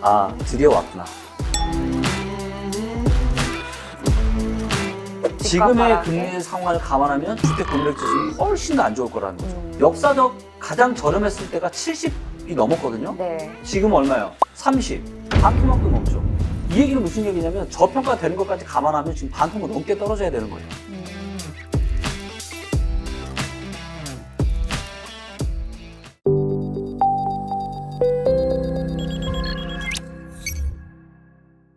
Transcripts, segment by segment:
아, 드디어 왔구나. 지금의 금리 상황을 감안하면 주택 구매력 지수는 훨씬 더 안 좋을 거라는 거죠. 역사적 가장 저렴했을 때가 70이 넘었거든요. 네. 지금 얼마요? 30. 반토막도 넘죠. 이 얘기는 무슨 얘기냐면 저평가되는 것까지 감안하면 지금 반토막 넘게 떨어져야 되는 거예요.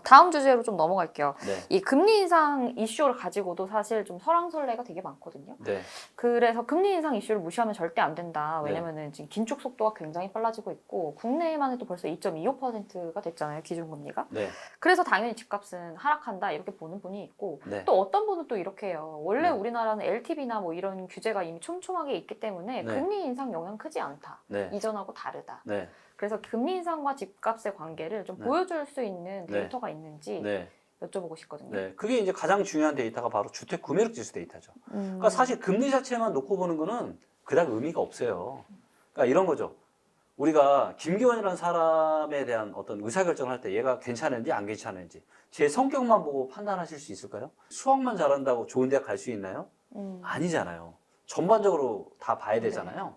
다음 주제로 좀 넘어갈게요. 네. 이 금리 인상 이슈를 가지고도 사실 좀 설왕설래가 되게 많거든요. 네. 그래서 금리 인상 이슈를 무시하면 절대 안 된다. 네. 왜냐면은 지금 긴축 속도가 굉장히 빨라지고 있고 국내에만 해도 벌써 2.25%가 됐잖아요. 기준금리가. 네. 그래서 당연히 집값은 하락한다 이렇게 보는 분이 있고 네. 또 어떤 분은 또 이렇게 해요. 원래 네. 우리나라는 LTV나 뭐 이런 규제가 이미 촘촘하게 있기 때문에 네. 금리 인상 영향 크지 않다. 네. 이전하고 다르다. 네. 그래서 금리 인상과 집값의 관계를 좀 네. 보여줄 수 있는 네. 데이터가 있는지 네. 여쭤보고 싶거든요. 네. 그게 이제 가장 중요한 데이터가 바로 주택 구매력 지수 데이터죠. 그러니까 사실 금리 자체만 놓고 보는 거는 그닥 의미가 없어요. 그러니까 이런 거죠. 우리가 김기원이라는 사람에 대한 어떤 의사결정을 할 때 얘가 괜찮은지 안 괜찮은지 제 성격만 보고 판단하실 수 있을까요? 수학만 잘한다고 좋은 대학 갈 수 있나요? 아니잖아요. 전반적으로 다 봐야 되잖아요.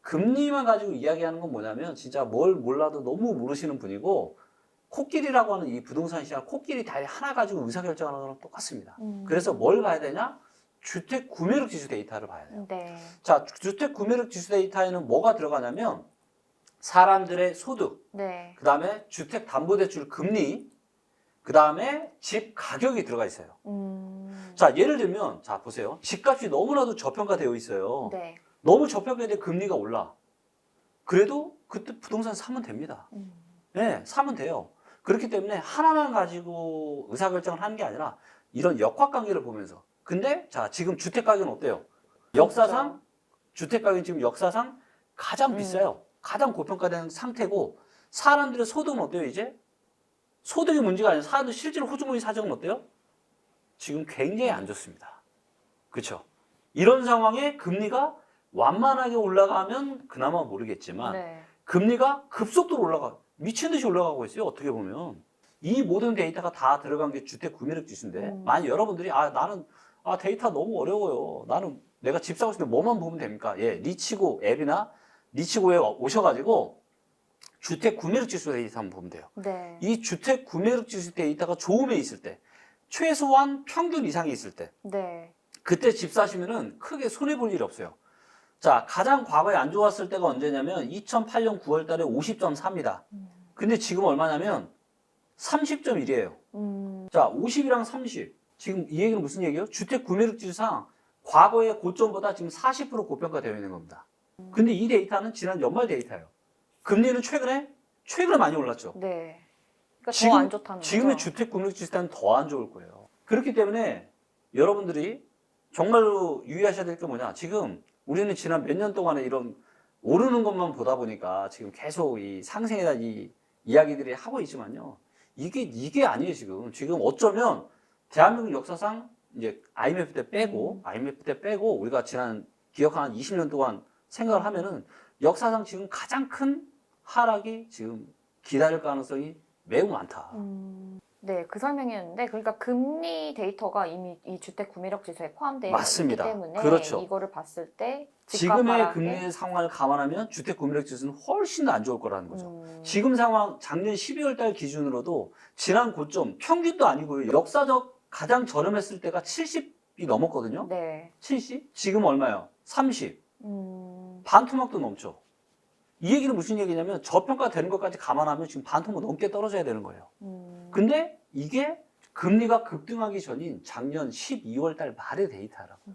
금리만 가지고 이야기하는 건 뭐냐면 진짜 뭘 몰라도 너무 모르시는 분이고 코끼리라고 하는 이 부동산 시장 코끼리 다리 하나 가지고 의사결정하는 거랑 똑같습니다. 그래서 뭘 봐야 되냐? 주택 구매력 지수 데이터를 봐야 돼요. 네. 자, 주택 구매력 지수 데이터에는 뭐가 들어가냐면 사람들의 소득, 네. 그 다음에 주택담보대출 금리, 그 다음에 집 가격이 들어가 있어요. 자, 예를 들면 자 보세요. 집값이 너무나도 저평가되어 있어요. 네. 너무 저평가돼 금리가 올라. 그래도 그때 부동산 사면 됩니다. 네, 사면 돼요. 그렇기 때문에 하나만 가지고 의사결정을 하는 게 아니라 이런 역학관계를 보면서. 근데 자 지금 주택 가격은 어때요? 역사상 주택 가격이 지금 역사상 가장 비싸요. 가장 고평가된 상태고 사람들의 소득은 어때요 이제? 소득이 문제가 아니라 사람들 실제로 호주머니 사정은 어때요? 지금 굉장히 안 좋습니다. 그렇죠? 이런 상황에 금리가 완만하게 올라가면 그나마 모르겠지만 네. 금리가 급속도로 올라가 미친 듯이 올라가고 있어요. 어떻게 보면 이 모든 데이터가 다 들어간 게 주택 구매력 지수인데 만약 여러분들이 나는 데이터 너무 어려워요. 나는 내가 집 사고 싶은데 뭐만 보면 됩니까? 예, 리치고 앱이나 리치고에 오셔가지고 주택 구매력 지수 데이터 한번 보면 돼요. 네. 이 주택 구매력 지수 데이터가 좋음에 있을 때 최소한 평균 이상이 있을 때 네. 그때 집 사시면은 크게 손해 볼 일이 없어요. 자, 가장 과거에 안 좋았을 때가 언제냐면 2008년 9월 달에 50.4입니다. 근데 지금 얼마냐면 30.1이에요. 자, 50이랑 30. 지금 이 얘기는 무슨 얘기예요? 주택 구매력 지수상 과거의 고점보다 지금 40% 고평가되어 있는 겁니다. 근데 이 데이터는 지난 연말 데이터예요. 금리는 최근에 많이 올랐죠. 네. 그러니까 더 안 좋다는 지금의 거죠. 주택 구매력 지수는 더 안 좋을 거예요. 그렇기 때문에 여러분들이 정말로 유의하셔야 될 게 뭐냐? 지금 우리는 지난 몇 년 동안에 이런 오르는 것만 보다 보니까 지금 계속 이 상승에 대한 이 이야기들이 하고 있지만요. 이게 아니에요, 지금. 지금 어쩌면 대한민국 역사상 이제 IMF 때 빼고 우리가 지난 기억하는 20년 동안 생각을 하면은 역사상 지금 가장 큰 하락이 지금 기다릴 가능성이 매우 많다. 네, 그 설명이었는데 그러니까 금리 데이터가 이미 이 주택 구매력 지수에 포함되어 맞습니다. 있기 때문에 그렇죠. 이거를 봤을 때 지금의 금리 상황을 감안하면 주택 구매력 지수는 훨씬 더 안 좋을 거라는 거죠. 지금 상황 작년 12월 달 기준으로도 지난 고점 평균도 아니고요. 역사적 가장 저렴했을 때가 70이 넘었거든요. 네. 70? 지금 얼마요? 30. 반토막도 넘죠. 이 얘기는 무슨 얘기냐면 저평가되는 것까지 감안하면 지금 반토막 넘게 떨어져야 되는 거예요. 근데 이게 금리가 급등하기 전인 작년 12월 달 말의 데이터라고요.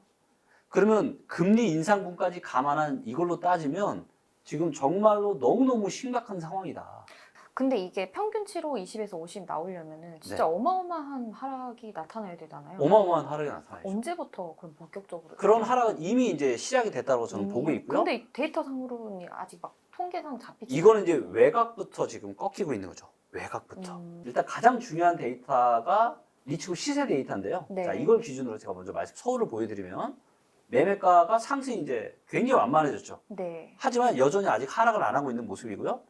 그러면 금리 인상분까지 감안한 이걸로 따지면 지금 정말로 너무너무 심각한 상황이다. 근데 이게 평균치로 20에서 50 나오려면은 진짜 네. 어마어마한 하락이 나타나야 되잖아요. 어마어마한 하락이 나타나죠. 언제부터 그럼 본격적으로? 그런 하락은 이미 이제 시작이 됐다고 저는 보고 있고요. 근데 데이터상으로는 아직 막 통계상 잡히지 이거는 이제 외곽부터 지금 꺾이고 있는 거죠. 외곽부터. 일단 가장 중요한 데이터가 리치고 시세 데이터인데요. 네. 자, 이걸 기준으로 제가 먼저 서울을 보여드리면 매매가가 상승이 이제 굉장히 완만해졌죠. 네. 하지만 여전히 아직 하락을 안 하고 있는 모습이고요.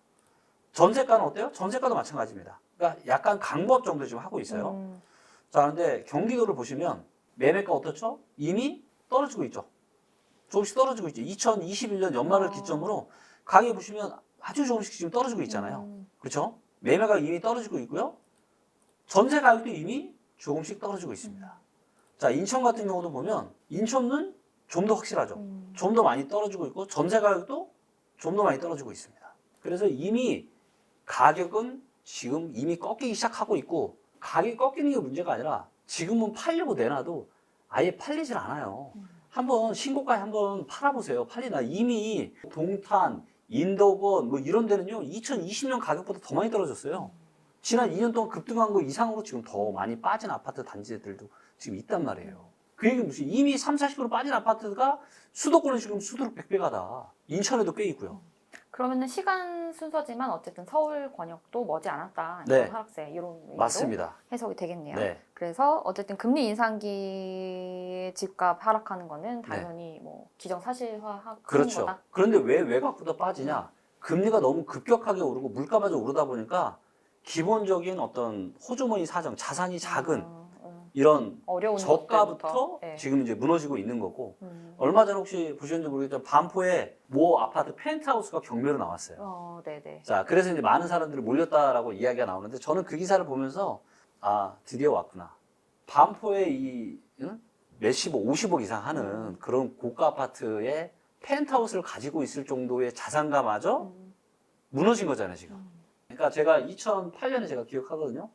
전세가는 어때요? 전세가도 마찬가지입니다. 그러니까 약간 강보합 정도 지금 하고 있어요. 자, 그런데 경기도를 보시면 매매가 어떻죠? 이미 떨어지고 있죠. 조금씩 떨어지고 있죠. 2021년 연말을 기점으로 가격에 보시면 아주 조금씩 지금 떨어지고 있잖아요. 그렇죠? 매매가 이미 떨어지고 있고요. 전세 가격도 이미 조금씩 떨어지고 있습니다. 자, 인천 같은 경우도 보면 인천은 좀 더 확실하죠. 좀 더 많이 떨어지고 있고 전세 가격도 좀 더 많이 떨어지고 있습니다. 그래서 이미 가격은 지금 이미 꺾이기 시작하고 있고 가격이 꺾이는 게 문제가 아니라 지금은 팔려고 내놔도 아예 팔리질 않아요. 한번 신고가에 한번 팔아보세요. 팔리나 이미 동탄, 인덕원 뭐 이런 데는요 2020년 가격보다 더 많이 떨어졌어요. 지난 2년 동안 급등한 거 이상으로 지금 더 많이 빠진 아파트 단지들도 지금 있단 말이에요. 그 얘기 무슨 이미 30, 40% 빠진 아파트가 수도권은 지금 수두룩 100배가다. 인천에도 꽤 있고요. 그러면은 시간 순서지만 어쨌든 서울 권역도 머지 않았다. 네. 이런 하락세 이런 의미로 맞습니다. 해석이 되겠네요. 네. 그래서 어쨌든 금리 인상기 집값 하락하는 거는 당연히 뭐 기정사실화하는 그렇죠. 거다. 그런데 왜 외곽보다 빠지냐? 금리가 너무 급격하게 오르고 물가마저 오르다 보니까 기본적인 어떤 호주머니 사정, 자산이 작은 이런 어려운 저가부터 것들부터, 네. 지금 이제 무너지고 있는 거고 얼마 전에 혹시 보셨는지 모르겠지만 반포에 모 아파트 펜트하우스가 경매로 나왔어요. 네네. 자, 그래서 이제 많은 사람들이 몰렸다라고 이야기가 나오는데 저는 그 기사를 보면서 아, 드디어 왔구나. 반포에 이 몇십억, 50억 이상 하는 그런 고가 아파트에 펜트하우스를 가지고 있을 정도의 자산가마저 무너진 거잖아요, 지금. 그러니까 제가 2008년에 제가 기억하거든요.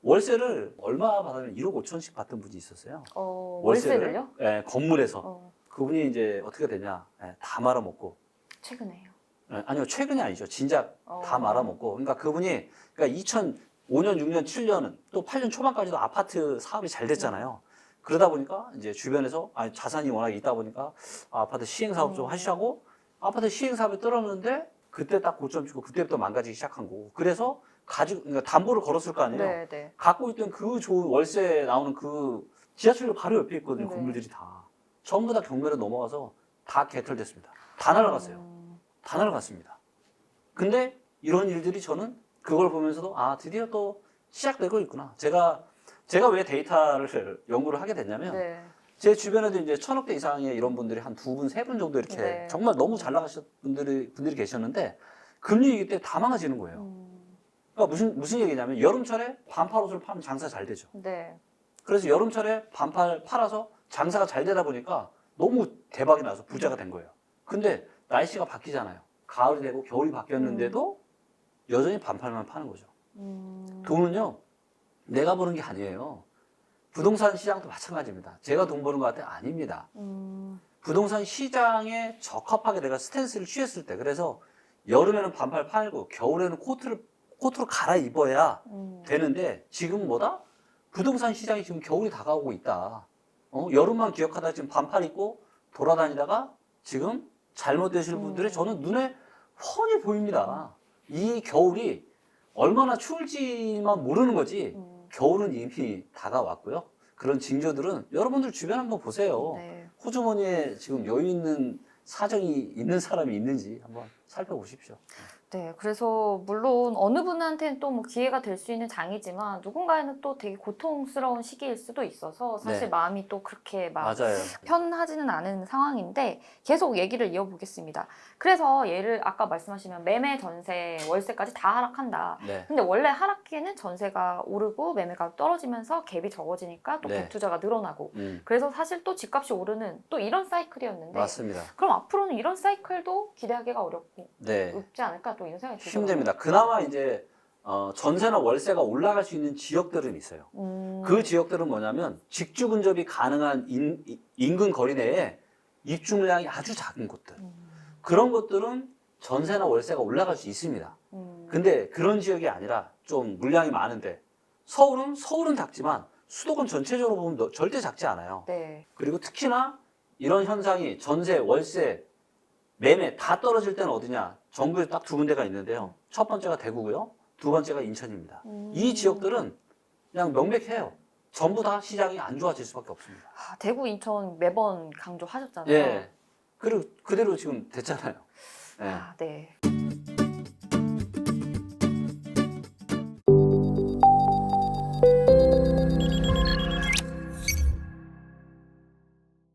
월세를 얼마 받으면 1억 5천씩 받던 분이 있었어요. 월세를요? 예, 건물에서. 그분이 이제 어떻게 되냐. 예, 다 말아먹고. 최근에요. 예, 아니요, 최근이 아니죠. 진작 다 말아먹고. 그러니까 그분이, 그러니까 2005년, 6년, 7년은 또 8년 초반까지도 아파트 사업이 잘 됐잖아요. 그러다 보니까 이제 주변에서 아니, 자산이 워낙 있다 보니까 아파트 시행사업 좀 하시자고 아파트 시행사업에 떨어졌는데 그때 딱 고점 치고 그때부터 망가지기 시작한 거고. 그래서 그러니까 담보를 걸었을 거 아니에요. 네네. 갖고 있던 그 좋은 월세 나오는 그 지하철로 바로 옆에 있거든요. 네. 건물들이 다. 전부 다 경매로 넘어가서 다 개털됐습니다. 다 날아갔어요. 다 날아갔습니다. 근데 이런 일들이 저는 그걸 보면서도 아, 드디어 또 시작되고 있구나. 제가 왜 데이터를 연구를 하게 됐냐면 네. 제 주변에도 이제 1,000억대 이상의 이런 분들이 한 2분, 3분 정도 이렇게 네. 정말 너무 잘 나가신 분들이 계셨는데 금리 위기 때 다 망가지는 거예요. 그러니까 무슨 얘기냐면 여름철에 반팔 옷을 파면 장사 잘 되죠. 네. 그래서 여름철에 반팔 팔아서 장사가 잘 되다 보니까 너무 대박이 나서 부자가 된 거예요. 근데 날씨가 바뀌잖아요. 가을이 되고 겨울이 바뀌었는데도 여전히 반팔만 파는 거죠. 돈은요, 내가 버는 게 아니에요. 부동산 시장도 마찬가지입니다. 제가 돈 버는 것 같아? 아닙니다. 부동산 시장에 적합하게 내가 스탠스를 취했을 때, 그래서 여름에는 반팔 팔고 겨울에는 코트로 갈아입어야 되는데 지금 뭐다? 부동산 시장이 지금 겨울이 다가오고 있다. 여름만 기억하다 지금 반팔 입고 돌아다니다가 지금 잘못되시는 분들이 저는 눈에 훤히 보입니다. 이 겨울이 얼마나 추울지만 모르는 거지 겨울은 이미 다가왔고요. 그런 징조들은 여러분들 주변 한번 보세요. 네. 호주머니에 지금 여유 있는 사정이 있는 사람이 있는지 한번 살펴보십시오. 네, 그래서 물론 어느 분한테는 또 뭐 기회가 될 수 있는 장이지만 누군가에는 또 되게 고통스러운 시기일 수도 있어서 사실 네. 마음이 또 그렇게 막 맞아요. 편하지는 않은 상황인데 계속 얘기를 이어보겠습니다. 그래서 예를 아까 말씀하시면 매매, 전세, 월세까지 다 하락한다. 네. 근데 원래 하락기에는 전세가 오르고 매매가 떨어지면서 갭이 적어지니까 또 네. 갭 투자가 늘어나고 그래서 사실 또 집값이 오르는 또 이런 사이클이었는데 맞습니다. 그럼 앞으로는 이런 사이클도 기대하기가 어렵고 네. 없지 않을까 또 이런 생각이 들더라고요. 힘듭니다. 그나마 이제 전세나 월세가 올라갈 수 있는 지역들은 있어요. 그 지역들은 뭐냐면 직주 근접이 가능한 인근 거리 내에 입주 물량이 아주 작은 곳들. 그런 것들은 전세나 월세가 올라갈 수 있습니다. 근데 그런 지역이 아니라 좀 물량이 많은데 서울은 작지만 수도권 전체적으로 보면 절대 작지 않아요. 네. 그리고 특히나 이런 현상이 전세, 월세, 매매 다 떨어질 때는 어디냐? 전국에 딱 두 군데가 있는데요. 첫 번째가 대구고요. 두 번째가 인천입니다. 이 지역들은 그냥 명백해요. 전부 다 시장이 안 좋아질 수밖에 없습니다. 대구, 인천 매번 강조하셨잖아요. 예. 그리고 그대로 지금 됐잖아요. 예. 네.